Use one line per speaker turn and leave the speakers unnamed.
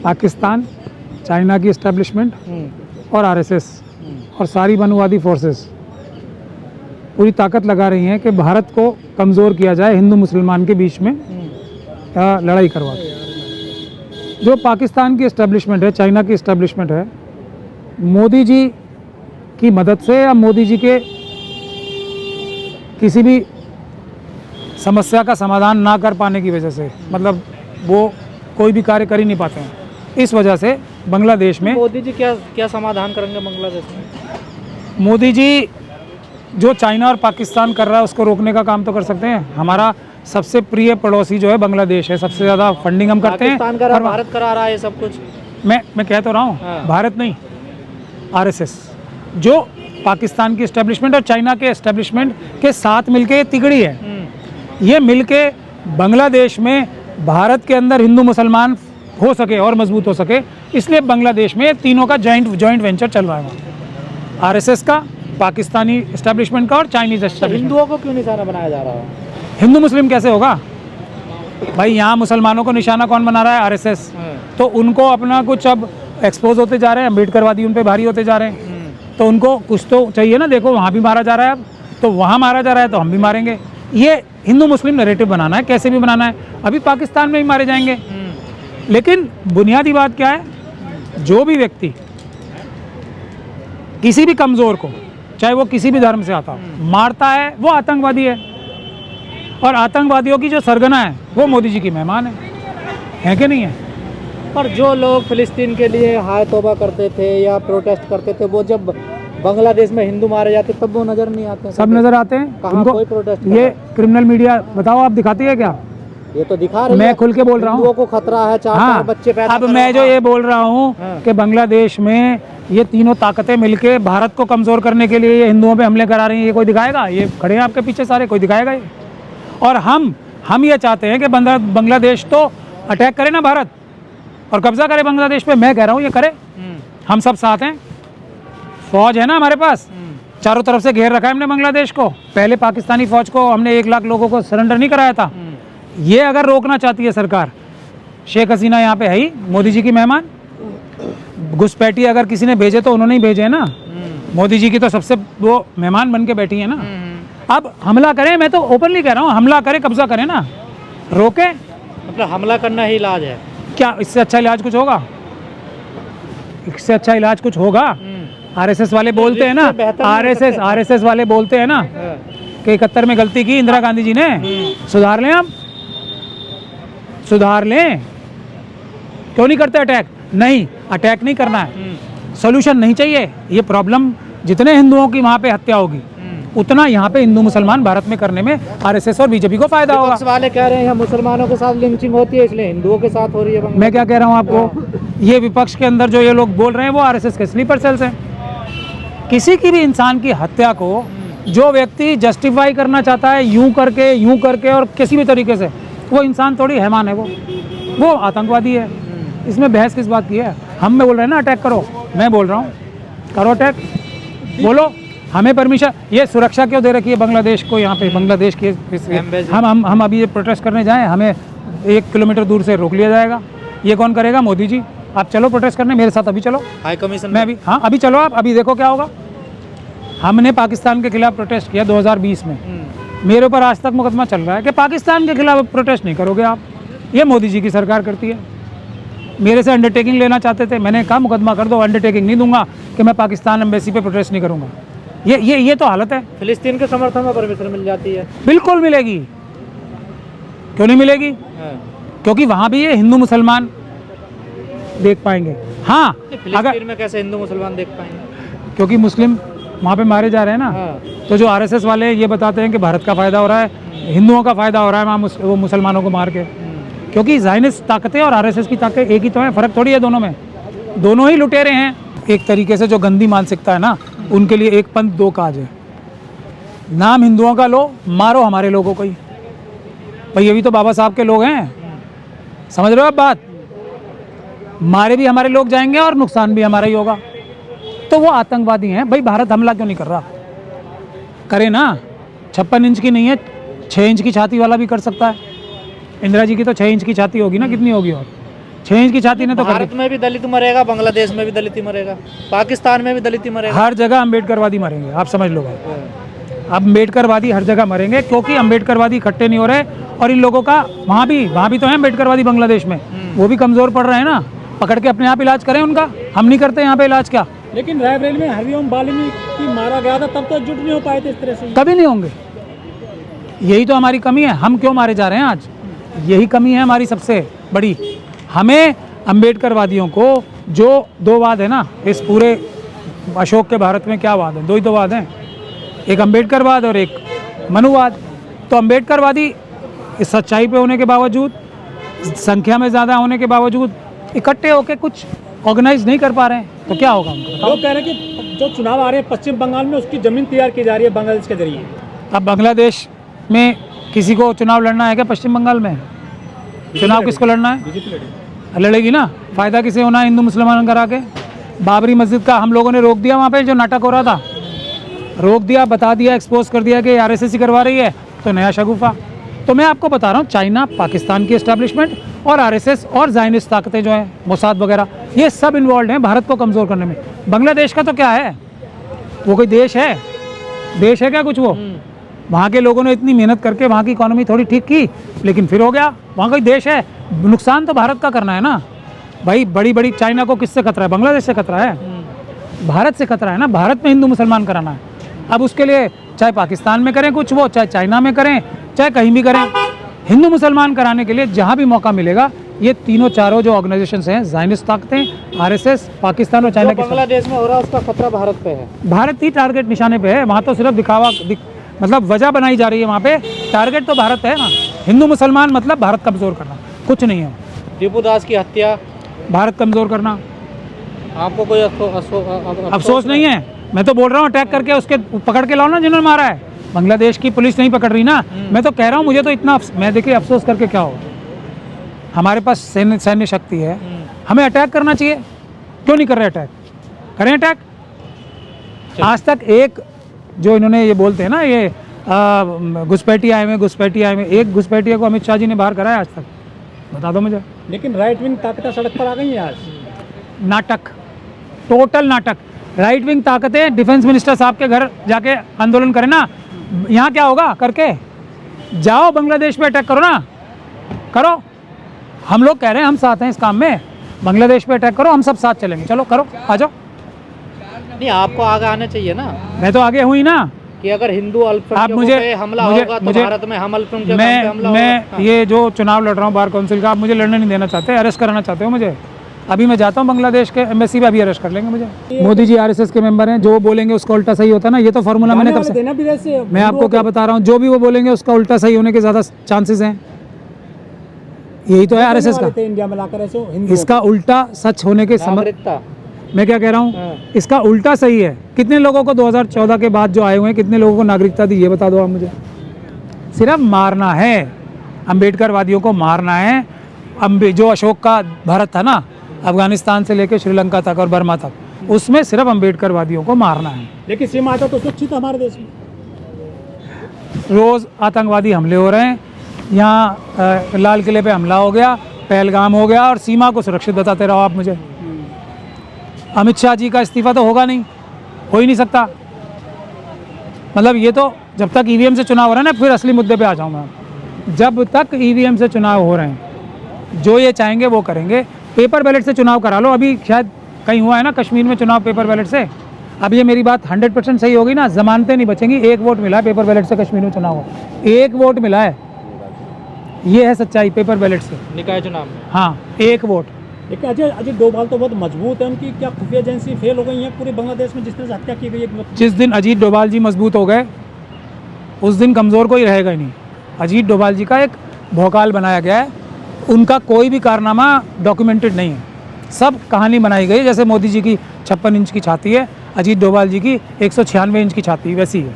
Pakistan, China की establishment और RSS और सारी मनुवादी फोर्सेस पूरी ताकत लगा रही हैं कि भारत को कमज़ोर किया जाए, हिंदू मुसलमान के बीच में लड़ाई करवा के। जो पाकिस्तान की इस्टेब्लिशमेंट है, चाइना की इस्टेब्लिशमेंट है, मोदी जी की मदद से या मोदी जी के किसी भी समस्या का समाधान ना कर पाने की वजह से, मतलब वो कोई भी कार्य कर ही नहीं पाते हैं, इस वजह से बांग्लादेश में
मोदी जी क्या समाधान करेंगे बांग्लादेश में?
मोदी जी जो चाइना और पाकिस्तान कर रहा है उसको रोकने का काम तो कर सकते हैं। हमारा सबसे प्रिय पड़ोसी जो है बांग्लादेश है, सबसे ज़्यादा फंडिंग हम करते हैं।
पाकिस्तान कर भारत करा रहा है सब कुछ।
मैं कह तो रहा हूँ, भारत नहीं, आरएसएस जो पाकिस्तान की एस्टेब्लिशमेंट और चाइना के एस्टेब्लिशमेंट के साथ मिलके तिगड़ी है, ये मिलके बांग्लादेश में भारत के अंदर हिंदू मुसलमान हो सके और मजबूत हो सके, इसलिए बांग्लादेश में तीनों का जॉइंट वेंचर चल रहा है, आरएसएस का, पाकिस्तानी एस्टेब्लिशमेंट का और चाइनीज एस्टेब्लिशमेंट।
हिंदुओं को क्यों निशाना बनाया जा रहा है?
हिंदू मुस्लिम कैसे होगा भाई? यहाँ मुसलमानों को निशाना कौन बना रहा है? आरएसएस। तो उनको अपना कुछ अब एक्सपोज होते जा रहे हैं, अम्बेडकरवादी उन पे भारी होते जा रहे हैं, तो उनको कुछ तो चाहिए ना। देखो वहाँ भी मारा जा रहा है, अब तो वहाँ मारा जा रहा है तो हम भी मारेंगे। ये हिंदू मुस्लिम नैरेटिव बनाना है, कैसे भी बनाना है। अभी पाकिस्तान में ही मारे जाएंगे, लेकिन बुनियादी बात क्या है, जो भी व्यक्ति किसी भी कमज़ोर को, चाहे वो किसी भी धर्म से आता हो, मारता है, वो आतंकवादी है। और आतंकवादियों की जो सरगना है वो मोदी जी की मेहमान है कि नहीं है?
पर जो लोग फिलिस्तीन के लिए हाय तौबा करते थे या प्रोटेस्ट करते थे, वो जब बांग्लादेश में हिंदू मारे जाते तब वो नजर नहीं आते?
सब नजर आते हैं उनको।
कोई प्रोटेस्ट
ये क्रिमिनल मीडिया बताओ, आप दिखाती है क्या?
ये तो दिखा रही है।
मैं खुल के बोल रहा हूँ,
हिंदुओं को खतरा है, चार बच्चे पैदा
अब मैं जो ये बोल रहा हूँ कि बांग्लादेश में ये तीनों ताकतें मिलके भारत को कमज़ोर करने के लिए ये हिंदुओं पे हमले करा रही हैं, ये कोई दिखाएगा? ये खड़े हैं आपके पीछे सारे, कोई दिखाएगा ये? और हम ये चाहते हैं कि बांग्लादेश तो अटैक करे ना भारत और कब्जा करे बांग्लादेश पे। मैं कह रहा हूँ ये करे, हम सब साथ हैं, फौज है ना हमारे पास, चारों तरफ से घेर रखा है हमने बांग्लादेश को। पहले पाकिस्तानी फौज को हमने 1 लाख लोगों को सरेंडर नहीं कराया था। ये अगर रोकना चाहती है सरकार, शेख हसीना यहाँ पे है ही मोदी जी की मेहमान, घुसपैठी अगर किसी ने भेजे तो उन्होंने ही भेजे है ना, मोदी जी की तो सबसे वो मेहमान बन के बैठी है ना। अब हमला करें, मैं तो ओपनली कह रहा हूँ, हमला करें, कब्जा करें ना, रोके।
मतलब हमला करना ही इलाज है
क्या? इससे अच्छा इलाज कुछ होगा? इससे अच्छा इलाज कुछ होगा? आरएसएस वाले बोलते हैं ना, आरएसएस वाले बोलते हैं ना कि 71 में गलती की इंदिरा गांधी जी ने, सुधार लें, अब सुधार लें। क्यों नहीं करते अटैक? नहीं, अटैक नहीं करना है, सोल्यूशन नहीं चाहिए। ये प्रॉब्लम जितने हिंदुओं की वहाँ पे हत्या होगी, उतना यहाँ पे हिंदू मुसलमान भारत में करने में आरएसएस और बीजेपी को फायदा होगा।
विपक्ष वाले कह रहे हैं मुसलमानों के साथ लिंचिंग होती है, इसलिए हिंदुओं के साथ हो रही है।
मैं क्या कह रहा हूँ आपको, ये विपक्ष के अंदर जो ये लोग बोल रहे हैं वो आरएसएस के स्लीपर सेल्स हैं। किसी की भी इंसान की हत्या को जो व्यक्ति जस्टिफाई करना चाहता है यूं करके और किसी भी तरीके से, वो इंसान थोड़ी हैमान है, वो आतंकवादी है। इसमें बहस किस बात की है? हम बोल रहे हैं ना अटैक करो, मैं बोल रहा हूँ करो अटैक, बोलो, हमें परमिशन। ये सुरक्षा क्यों दे रखी है बांग्लादेश को? यहाँ पे बांग्लादेश के हम अभी ये प्रोटेस्ट करने जाएं, हमें 1 किलोमीटर दूर से रोक लिया जाएगा। ये कौन करेगा? मोदी जी। आप चलो प्रोटेस्ट करने मेरे साथ, अभी चलो
हाई कमीशन
में। हाँ अभी चलो आप, अभी देखो क्या होगा। हमने पाकिस्तान के खिलाफ प्रोटेस्ट किया 2020 में, मेरे ऊपर आज तक मुकदमा चल रहा है कि पाकिस्तान के खिलाफ प्रोटेस्ट नहीं करोगे आप। ये मोदी जी की सरकार करती है। मेरे से अंडरटेकिंग लेना चाहते थे, मैंने कहा मुकदमा कर दो, अंडरटेकिंग नहीं दूंगा कि मैं पाकिस्तान एम्बेसी पे प्रोटेस्ट नहीं करूंगा। ये तो हालत है।
फिलिस्तीन के समर्थन में परमिशन मिल जाती है?
बिल्कुल मिलेगी, क्यों नहीं मिलेगी? क्योंकि वहाँ भी ये हिंदू मुसलमान देख पाएंगे। हाँ,
अगर में कैसे हिंदू मुसलमान देख पाएंगे?
क्योंकि मुस्लिम वहाँ पे मारे जा रहे हैं ना। तो जो आरएसएस वाले ये बताते हैं कि भारत का फ़ायदा हो रहा है, हिंदुओं का फ़ायदा हो रहा है वहाँ वो मुसलमानों को मार के। क्योंकि ज़ायनिस्ट ताकतें और आरएसएस की ताकतें एक ही तो है, फ़र्क थोड़ी है दोनों में। दोनों ही लुटेरे हैं। एक तरीके से जो गंदी मानसिकता है ना, उनके लिए एक पंथ दो काज है। नाम हिंदुओं का लो, मारो हमारे लोगों को ही। भाई ये भी तो बाबा साहब के लोग हैं, समझ रहे हो आप बात? मारे भी हमारे लोग जाएंगे और नुकसान भी हमारा ही होगा। तो वो आतंकवादी हैं। भाई भारत हमला क्यों नहीं कर रहा? करे ना, 56 इंच की नहीं है, 6 इंच की छाती वाला भी कर सकता है। इंदिरा जी की तो 6 इंच की छाती होगी ना, कितनी होगी? और 6 इंच की छाती ने तो कर
भारत में भी दलित मरेगा, बांग्लादेश में भी दलित ही मरेगा, पाकिस्तान में भी दलित ही मरेगा।
हर जगह अम्बेडकरवादी मरेंगे, आप समझ लो भाई। अम्बेडकरवादी हर जगह मरेंगे क्योंकि अम्बेडकरवादी इकट्ठे नहीं हो रहे, और इन लोगों का वहाँ भी तो है अम्बेडकरवादी बांग्लादेश में, वो भी कमज़ोर पड़ रहे हैं ना। पकड़ के अपने आप इलाज करें उनका, हम नहीं करते यहाँ पे इलाज क्या।
लेकिन रायबरेली में हरिओम वाल्मीकि मारा गया था, तब तो एकजुट नहीं हो पाए थे इस तरह से।
कभी नहीं होंगे, यही तो हमारी कमी है। हम क्यों मारे जा रहे हैं आज, यही कमी है हमारी सबसे बड़ी। हमें अम्बेडकरवादियों को जो 2 वाद है ना इस पूरे अशोक के भारत में, क्या वाद है, 2 ही तो वाद हैं, एक अम्बेडकरवाद और एक मनुवाद। तो अम्बेडकरवादी इस सच्चाई पे होने के बावजूद, संख्या में ज़्यादा होने के बावजूद इकट्ठे होकर कुछ ऑर्गेनाइज नहीं कर पा रहे हैं, तो क्या होगा उनका?
लोग कह रहे हैं कि जो चुनाव आ रहे हैं पश्चिम बंगाल में, उसकी जमीन तैयार की जा रही है बांग्लादेश के जरिए।
अब बांग्लादेश में किसी को चुनाव लड़ना है क्या? पश्चिम बंगाल में चुनाव किसको लड़ना है?
बीजेपी लड़ेगी।
लड़ेगी ना, फ़ायदा किसे होना है हिंदू मुसलमान करा के? बाबरी मस्जिद का हम लोगों ने रोक दिया, वहाँ पे जो नाटक हो रहा था रोक दिया, बता दिया, एक्सपोज कर दिया कि आरएसएस ही करवा रही है, तो नया शगुफा। तो मैं आपको बता रहा हूँ, चाइना, पाकिस्तान की एस्टैब्लिशमेंट और आरएसएस और ज़ायनिस्ट ताकतें जो हैं, मोसाद वगैरह, ये सब इन्वॉल्व हैं भारत को कमज़ोर करने में। बांग्लादेश का तो क्या है, वो कोई देश है? देश है क्या कुछ वो? वहाँ के लोगों ने इतनी मेहनत करके वहाँ की इकोनॉमी थोड़ी ठीक की, लेकिन फिर हो गया, वहाँ कोई देश है? नुकसान तो भारत का करना है ना भाई। बड़ी बड़ी चाइना को किससे खतरा है? बांग्लादेश से खतरा है, भारत से खतरा है ना। भारत में हिंदू मुसलमान कराना है। अब उसके लिए चाहे पाकिस्तान में करें कुछ वो, चाहे चाइना में करें, चाहे कहीं भी करें, हिंदू मुसलमान कराने के लिए जहाँ भी मौका मिलेगा, ये तीनों चारों जो ऑर्गेनाइजेशंस हैं, ज़ायनिस्ट ताकतें, आरएसएस, पाकिस्तान और चाइना के,
बांग्लादेश में हो रहा है उसका खतरा भारत पे है।
भारत ही टारगेट निशाने पे है। वहाँ तो सिर्फ दिखावा मतलब वजह बनाई जा रही है, वहाँ पे टारगेट तो भारत है ना। हिंदू मुसलमान मतलब भारत कमज़ोर करना, कुछ नहीं है।
दीपू दास की हत्या,
भारत कमज़ोर करना,
आपको कोई
अफसोस नहीं है? मैं तो बोल रहा हूँ अटैक करके उसके पकड़ के लाओ ना जिन्होंने मारा है। बांग्लादेश की पुलिस नहीं पकड़ रही ना। मैं तो कह रहा हूँ, मुझे तो इतना मैं देखिए अफसोस करके क्या होगा, हमारे पास सैन्य शक्ति है, हमें अटैक करना चाहिए, क्यों नहीं कर रहे अटैक? करें अटैक। आज तक एक जो इन्होंने ये बोलते हैं ना, ये घुसपैठी आए में, एक घुसपैठिया को अमित शाह जी ने बाहर कराया आज तक? बता दो मुझे।
लेकिन राइट विंग ताकतें सड़क पर आ गई हैं आज।
नाटक, टोटल नाटक। राइट विंग ताकतें डिफेंस मिनिस्टर साहब के घर जाके आंदोलन करें ना। यहाँ क्या होगा? करके जाओ बांग्लादेश पे अटैक करो ना, करो। हम लोग कह रहे हैं हम साथ हैं इस काम में, बांग्लादेश पे अटैक करो, हम सब साथ चलेंगे, चलो करो, आ जाओ।
नहीं, आपको आगे आना चाहिए ना,
मैं तो आगे हुई ना
कि अगर हिंदू
आप
अल्पसंख्यकों पे हमला होगा तो भारत में हम अल्पसंख्यकों पे हमला होगा।
मैं ये जो चुनाव लड़ रहा हूँ बार काउंसिल का, आप मुझे लड़ने नहीं देना चाहते, अरेस्ट कराना चाहते हो मुझे। अभी मैं जाता हूँ बांग्लादेश के एम्बेसी पे, अभी अरेस्ट कर लेंगे मुझे। मोदी जी आरएसएस के मेंबर हैं, जो बोलेंगे उसका उल्टा सही होता है ना। ये तो फार्मूला मैंने कब से, मैं आपको क्या बता रहा हूँ, जो भी वो बोलेंगे उसका उल्टा सही होने के ज़्यादा चांसेस हैं। यही तो है आरएसएस का,
इंडिया में लाकर ऐसे
इसका उल्टा सच होने के
नागरिकता।
मैं क्या कह रहा हूँ, इसका उल्टा सही है। कितने लोगों को 2014 के बाद जो आए हुए हैं, कितने लोगों को नागरिकता दी, ये बता दो आप मुझे। सिर्फ मारना है, अम्बेडकरवादियों को मारना है। जो अशोक का भारत था ना, अफगानिस्तान से लेकर श्रीलंका तक और बर्मा तक, उसमें सिर्फ अम्बेडकरवादियों को मारना है।
लेकिन सीमा आता तो सुरक्षित हमारे देश में।
रोज़ आतंकवादी हमले हो रहे हैं। यहाँ लाल किले पे हमला हो गया, पहलगाम हो गया, और सीमा को सुरक्षित बताते रहो आप मुझे। अमित शाह जी का इस्तीफा तो होगा नहीं, हो ही नहीं सकता। मतलब ये तो जब तक ईवीएम से चुनाव हो रहा है ना, फिर असली मुद्दे पे आ जाऊँगा। जब तक ईवीएम से चुनाव हो रहे हैं, जो ये चाहेंगे वो करेंगे। पेपर बैलेट से चुनाव करा लो, अभी शायद कहीं हुआ है ना कश्मीर में चुनाव पेपर बैलेट से। अब ये मेरी बात 100% सही होगी ना, जमानतें नहीं बचेंगी। 1 वोट मिला है पेपर बैलेट से कश्मीर में चुनाव हो, 1 वोट मिला है, ये है सच्चाई पेपर बैलेट से
निकाय चुनाव में।
हाँ, 1 वोट।
लेकिन अजय डोभाल तो बहुत मजबूत है, उनकी क्या खुफिया एजेंसी फेल हो गई है पूरे बांग्लादेश में, जिस तरह से हत्या की गई है।
जिस दिन अजीत डोभाल जी मजबूत हो गए, उस दिन कमज़ोर कोई रहेगा ही नहीं। अजीत डोभाल जी का एक भौकाल बनाया गया है, उनका कोई भी कारनामा डॉक्यूमेंटेड नहीं है, सब कहानी बनाई गई है। जैसे मोदी जी की 56 इंच की छाती है, अजीत डोभाल जी की 196 इंच की छाती वैसी है।